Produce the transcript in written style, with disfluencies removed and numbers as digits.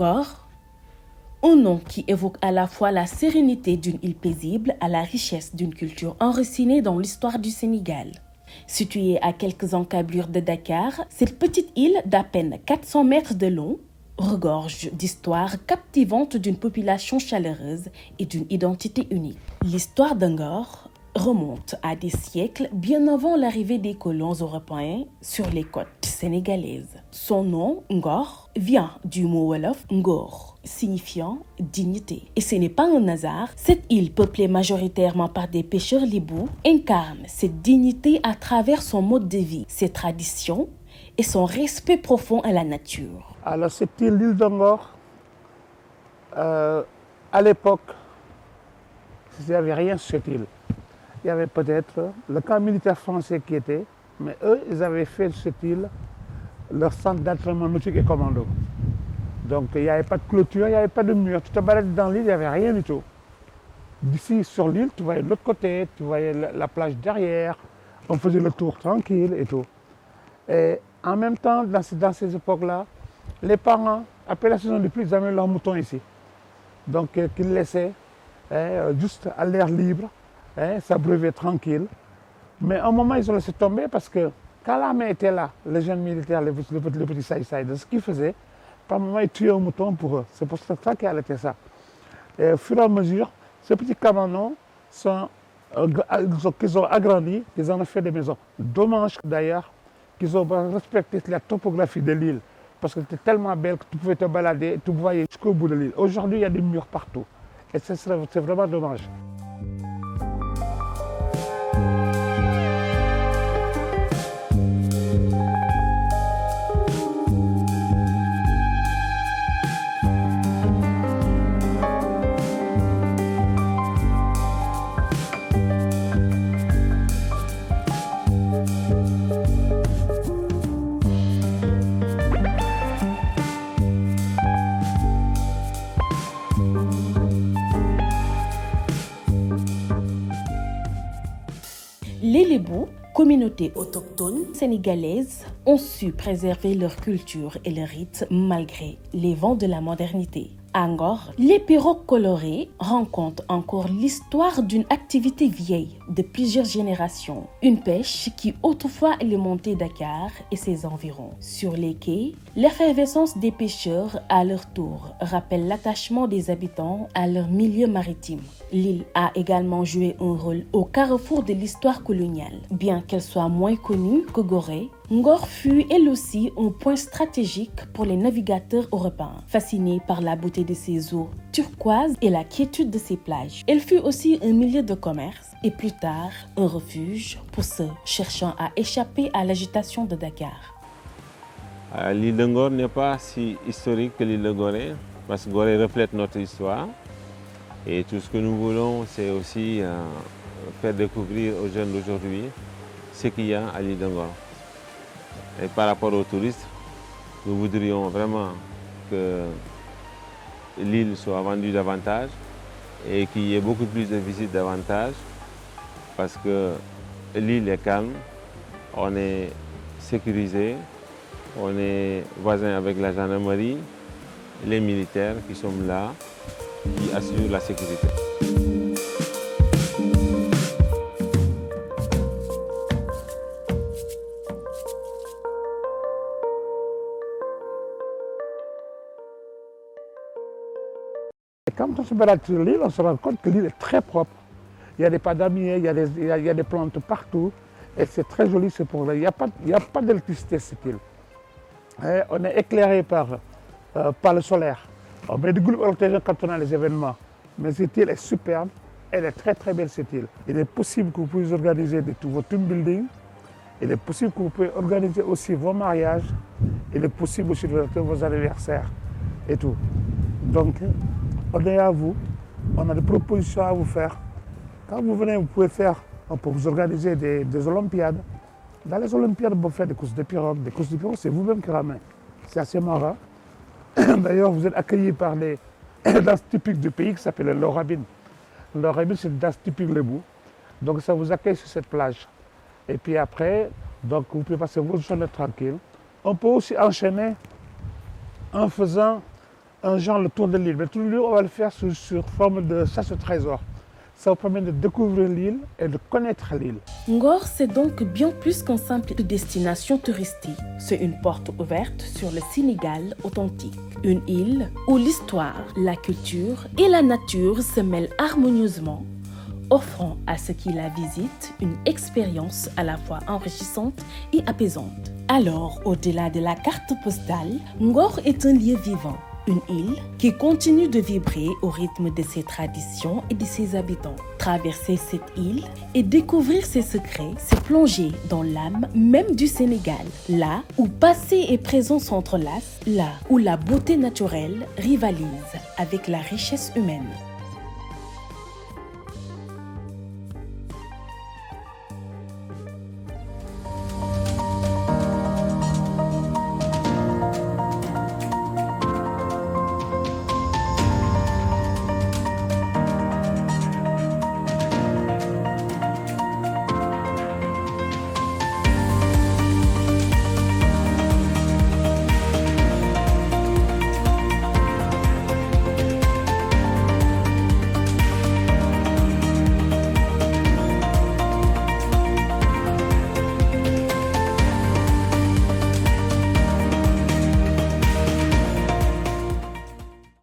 Ngor, un nom qui évoque à la fois la sérénité d'une île paisible à la richesse d'une culture enracinée dans l'histoire du Sénégal. Située à quelques encablures de Dakar, cette petite île d'à peine 400 mètres de long regorge d'histoires captivantes d'une population chaleureuse et d'une identité unique. L'histoire de Ngor remonte à des siècles bien avant l'arrivée des colons européens sur les côtes sénégalaises. Son nom, Ngor, vient du mot wolof Ngor, signifiant dignité. Et ce n'est pas un hasard, cette île peuplée majoritairement par des pêcheurs lébous incarne cette dignité à travers son mode de vie, ses traditions et son respect profond à la nature. Alors cette île, l'île de Ngor, à l'époque, il n'y avait rien sur cette île. Il y avait peut-être le camp militaire français qui était, mais eux, ils avaient fait de cette île leur centre d'entraînement nautique et commando. Donc il n'y avait pas de clôture, il n'y avait pas de mur. Tu te baladais dans l'île, il n'y avait rien du tout. D'ici sur l'île, tu voyais de l'autre côté, tu voyais la plage derrière, on faisait le tour tranquille et tout. Et en même temps, dans ces époques-là, les parents, après la saison de pluie, ils avaient leurs moutons ici. Donc qu'ils laissaient juste à l'air libre, s'abreuver tranquille. Mais à un moment, ils ont laissé tomber parce que quand l'armée était là, les jeunes militaires, les petits saïsaïs, ce qu'ils faisaient, par moment, ils tuaient un mouton pour eux. C'est pour ça qu'ils allaitaient ça. Et au fur et à mesure, ces petits cabanons qu'ils ont agrandis, ils en ont fait des maisons. Dommage d'ailleurs qu'ils ont respecté la topographie de l'île parce que c'était tellement belle que tu pouvais te balader, tu voyais jusqu'au bout de l'île. Aujourd'hui, il y a des murs partout. Et c'est vraiment dommage. Les Lébous, communauté autochtone sénégalaise, ont su préserver leur culture et leurs rites malgré les vents de la modernité. À Ngor, les pirogues colorées racontent encore l'histoire d'une activité vieille de plusieurs générations. Une pêche qui autrefois alimentait Dakar et ses environs. Sur les quais, l'effervescence des pêcheurs à leur tour rappelle l'attachement des habitants à leur milieu maritime. L'île a également joué un rôle au carrefour de l'histoire coloniale. Bien qu'elle soit moins connue que Gorée, Ngor fut elle aussi un point stratégique pour les navigateurs européens, fascinés par la beauté de ses eaux turquoises et la quiétude de ses plages. Elle fut aussi un milieu de commerce et plus tard un refuge pour ceux cherchant à échapper à l'agitation de Dakar. L'île de Ngor n'est pas si historique que l'île de Gorée, parce que Gorée reflète notre histoire. Et tout ce que nous voulons, c'est aussi faire découvrir aux jeunes d'aujourd'hui ce qu'il y a à l'île de Ngor. Et par rapport aux touristes, nous voudrions vraiment que l'île soit vendue davantage et qu'il y ait beaucoup plus de visites davantage parce que l'île est calme, on est sécurisé, on est voisin avec la gendarmerie, les militaires qui sont là, qui assurent la sécurité. Quand on se balade sur l'île, on se rend compte que l'île est très propre. Il y a des palmiers, il y a des plantes partout. Et c'est très joli, c'est pour là. Il n'y a pas d'électricité sur cette île. Et on est éclairé par le solaire. On met du groupe électrogène quand on a les événements. Mais cette île est superbe. Elle est très très belle cette île. Il est possible que vous puissiez organiser vos team building. Il est possible que vous puissiez organiser aussi vos mariages. Il est possible aussi de faire vos anniversaires et tout. Donc, on est à vous. On a des propositions à vous faire. Quand vous venez, vous pouvez on peut vous organiser des Olympiades. Dans les Olympiades, vous faites des courses de pirogue. Des courses de pirogue, c'est vous-même qui ramenez. C'est assez marrant. D'ailleurs, vous êtes accueillis par les danses typiques du pays qui s'appelle le Lorabine. Le Lorabine, c'est une danse typique Lébou. Donc, ça vous accueille sur cette plage. Et puis après, donc, vous pouvez passer vos journées tranquilles. On peut aussi enchaîner en faisant un genre le tour de l'île. Mais le tour de l'île, on va le faire sur forme de chasse-trésor. Ça vous permet de découvrir l'île et de connaître l'île. Ngor, c'est donc bien plus qu'une simple destination touristique. C'est une porte ouverte sur le Sénégal authentique. Une île où l'histoire, la culture et la nature se mêlent harmonieusement, offrant à ceux qui la visitent une expérience à la fois enrichissante et apaisante. Alors, au-delà de la carte postale, Ngor est un lieu vivant. Une île qui continue de vibrer au rythme de ses traditions et de ses habitants. Traverser cette île et découvrir ses secrets, c'est plonger dans l'âme même du Sénégal. Là où passé et présent s'entrelacent, là où la beauté naturelle rivalise avec la richesse humaine.